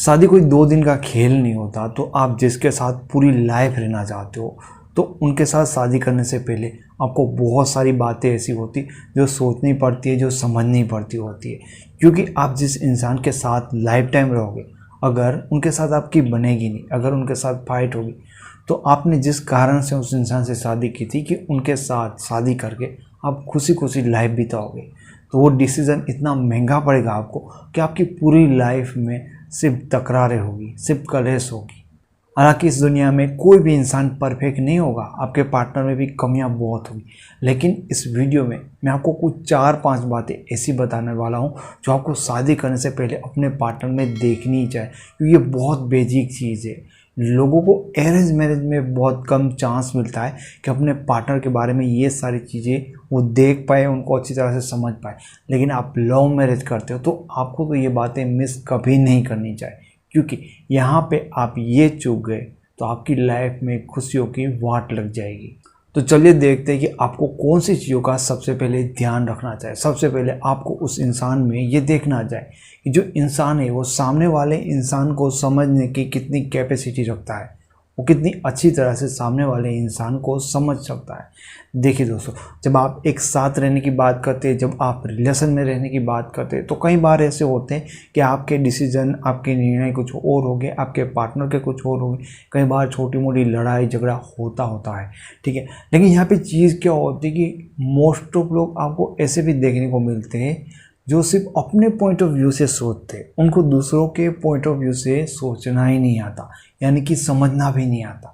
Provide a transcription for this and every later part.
शादी कोई 2 दिन का खेल नहीं होता। तो आप जिसके साथ पूरी लाइफ रहना चाहते हो तो उनके साथ शादी करने से पहले आपको बहुत सारी बातें ऐसी होती जो सोचनी पड़ती है, जो समझनी पड़ती होती है। क्योंकि आप जिस इंसान के साथ लाइफ टाइम रहोगे, अगर उनके साथ आपकी बनेगी नहीं, अगर उनके साथ फाइट होगी, तो आपने जिस कारण से उस इंसान से शादी की थी कि उनके साथ शादी करके आप खुशी खुशी लाइफ बिताओगे, तो वो डिसीज़न इतना महंगा पड़ेगा आपको कि आपकी पूरी लाइफ में सिर्फ तकरारें होगी, सिर्फ कलेश होगी। हालांकि इस दुनिया में कोई भी इंसान परफेक्ट नहीं होगा, आपके पार्टनर में भी कमियां बहुत होगी। लेकिन इस वीडियो में मैं आपको कुछ 4-5 बातें ऐसी बताने वाला हूं जो आपको शादी करने से पहले अपने पार्टनर में देखनी ही चाहिए, क्योंकि ये बहुत बेसिक चीज़ है। लोगों को अरेंज मैरिज में बहुत कम चांस मिलता है कि अपने पार्टनर के बारे में ये सारी चीज़ें वो देख पाए, उनको अच्छी तरह से समझ पाए। लेकिन आप लव मैरिज करते हो तो आपको तो ये बातें मिस कभी नहीं करनी चाहिए, क्योंकि यहाँ पे आप ये चूक गए तो आपकी लाइफ में खुशियों की वाट लग जाएगी। तो चलिए देखते हैं कि आपको कौन सी चीज़ों का सबसे पहले ध्यान रखना चाहिए। सबसे पहले आपको उस इंसान में ये देखना चाहिए कि जो इंसान है वो सामने वाले इंसान को समझने की कितनी कैपेसिटी रखता है, वो कितनी अच्छी तरह से सामने वाले इंसान को समझ सकता है। देखिए दोस्तों, जब आप एक साथ रहने की बात करते हैं, जब आप रिलेशन में रहने की बात करते हैं, तो कई बार ऐसे होते हैं कि आपके डिसीजन, आपके निर्णय कुछ और हो गए, आपके पार्टनर के कुछ और हो गए। कई बार छोटी मोटी लड़ाई झगड़ा होता है, ठीक है। लेकिन यहाँ पे चीज़ क्या होती है कि मोस्ट ऑफ लोग आपको ऐसे भी देखने को मिलते हैं जो सिर्फ अपने पॉइंट ऑफ व्यू से सोचते हैं, उनको दूसरों के पॉइंट ऑफ व्यू से सोचना ही नहीं आता, यानी कि समझना भी नहीं आता।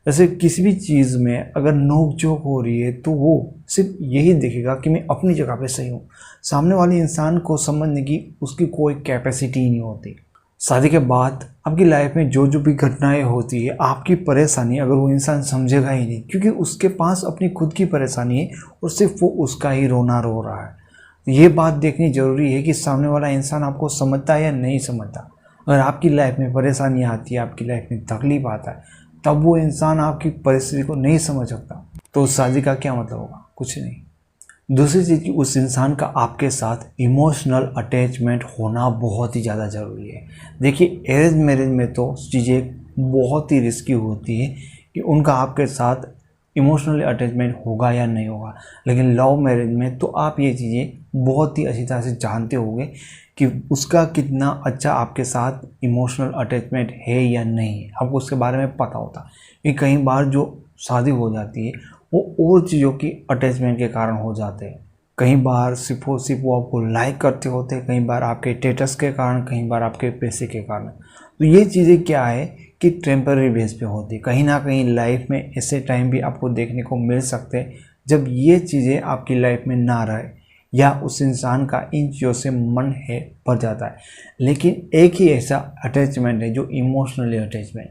जैसे किसी भी चीज़ में अगर नोक झोंक हो रही है तो वो सिर्फ यही देखेगा कि मैं अपनी जगह पे सही हूँ, सामने वाले इंसान को समझने की उसकी कोई कैपेसिटी ही नहीं होती। शादी के बाद आपकी लाइफ में जो जो भी घटनाएं होती है, आपकी परेशानी अगर वो इंसान समझेगा ही नहीं, क्योंकि उसके पास अपनी खुद की परेशानी है और सिर्फ वो उसका ही रोना रो रहा है। ये बात देखनी ज़रूरी है कि सामने वाला इंसान आपको समझता है या नहीं समझता। अगर आपकी लाइफ में परेशानी आती है, आपकी लाइफ में तकलीफ आता है, तब वो इंसान आपकी परिस्थिति को नहीं समझ सकता, तो उस शादी का क्या मतलब होगा? कुछ नहीं। दूसरी चीज़ कि उस इंसान का आपके साथ इमोशनल अटैचमेंट होना बहुत ही ज़्यादा ज़रूरी है। देखिए, अरेंज मैरिज में तो चीज़ें बहुत ही रिस्की होती है कि उनका आपके साथ इमोशनली अटैचमेंट होगा या नहीं होगा। लेकिन लव मैरिज में तो आप ये चीज़ें बहुत ही अच्छी तरह से जानते होंगे कि उसका कितना अच्छा आपके साथ इमोशनल अटैचमेंट है या नहीं है, आपको उसके बारे में पता होता है। कि कई बार जो शादी हो जाती है वो और चीज़ों की अटैचमेंट के कारण हो जाते हैं। कई बार सिर्फ वो आपको लाइक करते होते हैं, कई बार आपके स्टेटस के कारण, कई बार आपके पैसे के कारण। तो ये चीज़ें क्या है कि टेम्पररी बेस पे होती है। कहीं ना कहीं लाइफ में ऐसे टाइम भी आपको देखने को मिल सकते हैं जब ये चीज़ें आपकी लाइफ में ना रहे, या उस इंसान का इन चीज़ों से मन है भर जाता है। लेकिन एक ही ऐसा अटैचमेंट है जो इमोशनली अटैचमेंट,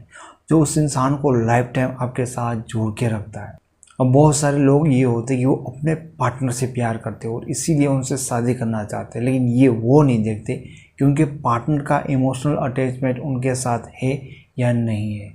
जो उस इंसान को लाइफ टाइम आपके साथ जोड़ के रखता है। अब बहुत सारे लोग ये होते हैं कि वो अपने पार्टनर से प्यार करते हैं और इसीलिए उनसे शादी करना चाहते हैं, लेकिन ये वो नहीं देखते कि उनके पार्टनर का इमोशनल अटैचमेंट उनके साथ है या नहीं है।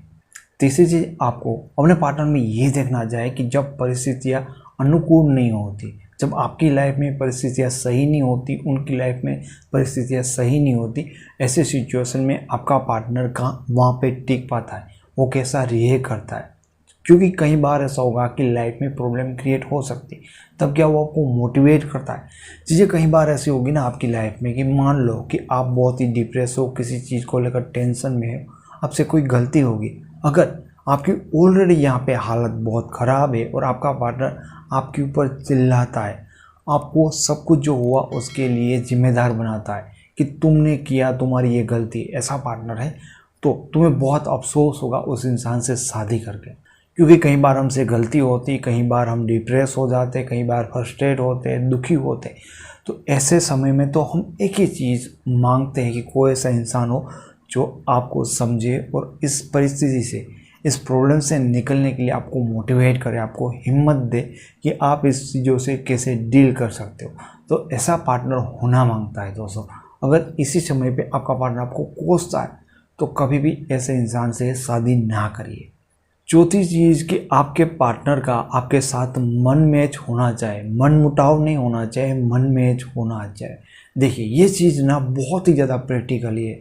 तीसरी चीज़, आपको अपने पार्टनर में ये देखना चाहिए कि जब परिस्थितियाँ अनुकूल नहीं होती, जब आपकी लाइफ में परिस्थितियाँ सही नहीं होती, उनकी लाइफ में परिस्थितियाँ सही नहीं होती, ऐसे सिचुएशन में आपका पार्टनर कहाँ वहाँ पे टिक पाता है, वो कैसा रिएक्ट करता है। क्योंकि कई बार ऐसा होगा कि लाइफ में प्रॉब्लम क्रिएट हो सकती है, तब क्या वो आपको मोटिवेट करता है। चीज़ें कई बार ऐसी होगी ना आपकी लाइफ में कि मान लो कि आप बहुत ही डिप्रेस हो, किसी चीज़ को लेकर टेंशन में हो, आपसे कोई गलती होगी, अगर आपकी ऑलरेडी यहाँ पे हालत बहुत ख़राब है और आपका पार्टनर आपके ऊपर चिल्लाता है, आपको सब कुछ जो हुआ उसके लिए जिम्मेदार बनाता है कि तुमने किया, तुम्हारी ये गलती, ऐसा पार्टनर है, तो तुम्हें बहुत अफसोस होगा उस इंसान से शादी करके। क्योंकि कई बार हमसे गलती होती, कई बार हम डिप्रेस हो जाते, कई बार फ्रस्ट्रेट होते, दुखी होते। तो ऐसे समय में तो हम एक ही चीज़ मांगते हैं कि कोई ऐसा इंसान हो जो आपको समझे और इस परिस्थिति से, इस प्रॉब्लम से निकलने के लिए आपको मोटिवेट करे, आपको हिम्मत दे कि आप इस चीज़ों से कैसे डील कर सकते हो। तो ऐसा पार्टनर होना मांगता है दोस्तों। अगर इसी समय पे आपका पार्टनर आपको कोसता है तो कभी भी ऐसे इंसान से शादी ना करिए। चौथी चीज़ कि आपके पार्टनर का आपके साथ मन मैच होना चाहिए, मन मुटाव नहीं होना चाहिए, मन मैच होना चाहिए। देखिए, ये चीज़ ना बहुत ही ज़्यादा प्रैक्टिकली है।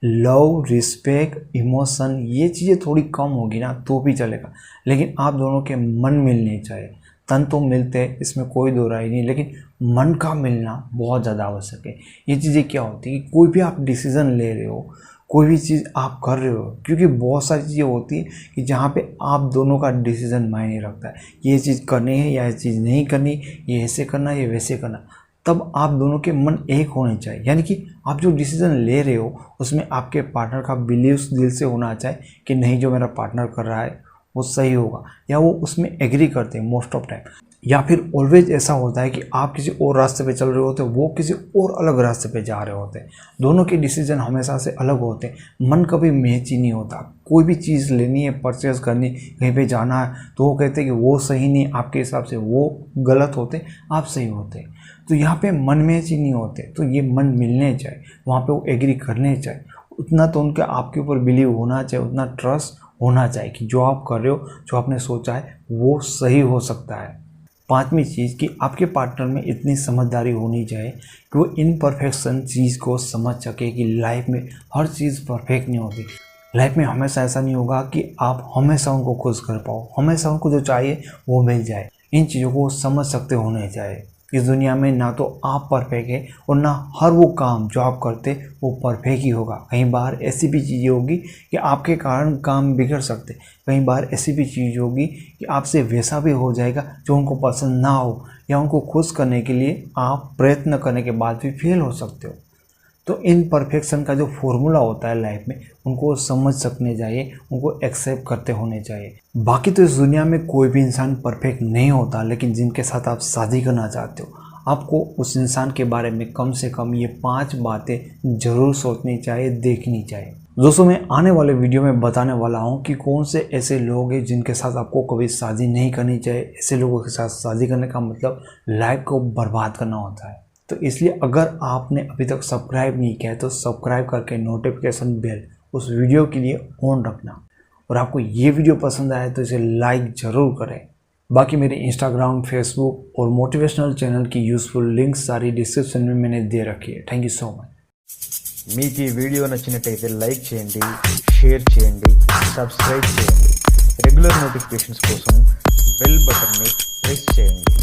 लव, रिस्पेक्ट, इमोशन ये चीज़ें थोड़ी कम होगी ना तो भी चलेगा, लेकिन आप दोनों के मन मिलने चाहिए। तन तो मिलते हैं, इसमें कोई दो राय नहीं, लेकिन मन का मिलना बहुत ज़्यादा आवश्यक है। ये चीज़ें क्या होती है कि कोई भी आप डिसीज़न ले रहे हो, कोई भी चीज़ आप कर रहे हो, क्योंकि बहुत सारी चीज़ें होती है कि जहाँ पे आप दोनों का डिसीज़न मायने रखता है। ये चीज़ करनी है या ये चीज़ नहीं करनी, ये ऐसे करना है या वैसे करना, तब आप दोनों के मन एक होने चाहिए। यानी कि आप जो डिसीज़न ले रहे हो उसमें आपके पार्टनर का बिलीव दिल से होना चाहिए कि नहीं, जो मेरा पार्टनर कर रहा है वो सही होगा, या वो उसमें एग्री करते हैं मोस्ट ऑफ टाइम। या फिर ऑलवेज ऐसा होता है कि आप किसी और रास्ते पे चल रहे होते हैं, वो किसी और अलग रास्ते पे जा रहे होते हैं। दोनों के डिसीजन हमेशा से अलग होते हैं, मन कभी मैच ही नहीं होता। कोई भी चीज़ लेनी है, परचेज करनी, कहीं पे जाना है, तो वो कहते हैं कि वो सही नहीं, आपके हिसाब से वो गलत होते, आप सही होते। तो यहाँ पे मन मैच ही नहीं होते। तो ये मन मिलने चाहिए, वहाँ पे वो एग्री करने चाहिए। उतना तो उनका आपके ऊपर बिलीव होना चाहिए, उतना ट्रस्ट होना चाहिए कि जो आप कर रहे हो, जो आपने सोचा है वो सही हो सकता है। पांचवी चीज़ कि आपके पार्टनर में इतनी समझदारी होनी चाहिए कि वो इनपरफेक्शन चीज़ को समझ सके कि लाइफ में हर चीज़ परफेक्ट नहीं होती। लाइफ में हमेशा ऐसा नहीं होगा कि आप हमेशा उनको खुश कर पाओ, हमेशा उनको जो चाहिए वो मिल जाए। इन चीज़ों को समझ सकते होने चाहिए। इस दुनिया में ना तो आप परफेक्ट है और ना हर वो काम जो आप करते वो परफेक्ट ही होगा। कई बार ऐसी भी चीज़ें होगी कि आपके कारण काम बिगड़ सकते, कई बार ऐसी भी चीज़ होगी कि आपसे वैसा भी हो जाएगा जो उनको पसंद ना हो, या उनको खुश करने के लिए आप प्रयत्न करने के बाद भी फेल हो सकते हो। तो इन परफेक्शन का जो फॉर्मूला होता है लाइफ में, उनको समझ सकने चाहिए, उनको एक्सेप्ट करते होने चाहिए। बाकी तो इस दुनिया में कोई भी इंसान परफेक्ट नहीं होता, लेकिन जिनके साथ आप शादी करना चाहते हो, आपको उस इंसान के बारे में कम से कम ये 5 बातें जरूर सोचनी चाहिए, देखनी चाहिए। दोस्तों, मैं आने वाले वीडियो में बताने वाला हूँ कि कौन से ऐसे लोग हैं जिनके साथ आपको कभी शादी नहीं करनी चाहिए। ऐसे लोगों के साथ शादी करने का मतलब लाइफ को बर्बाद करना होता है। तो इसलिए अगर आपने अभी तक सब्सक्राइब नहीं किया है तो सब्सक्राइब करके नोटिफिकेशन बेल उस वीडियो के लिए ऑन रखना। और आपको ये वीडियो पसंद आए तो इसे लाइक ज़रूर करें। बाकी मेरे इंस्टाग्राम, फेसबुक और मोटिवेशनल चैनल की यूज़फुल लिंक्स सारी डिस्क्रिप्शन में मैंने दे रखी है। Thank you so much. మీకు ఈ వీడియో నచ్చినట్టయితే లైక్ చేయండి, షేర్ చేయండి, సబ్స్క్రైబ్ చేయండి. రెగ్యులర్ నోటిఫికేషన్స్ కోసం బెల్ బటన్ని ప్రెస్ చేయండి.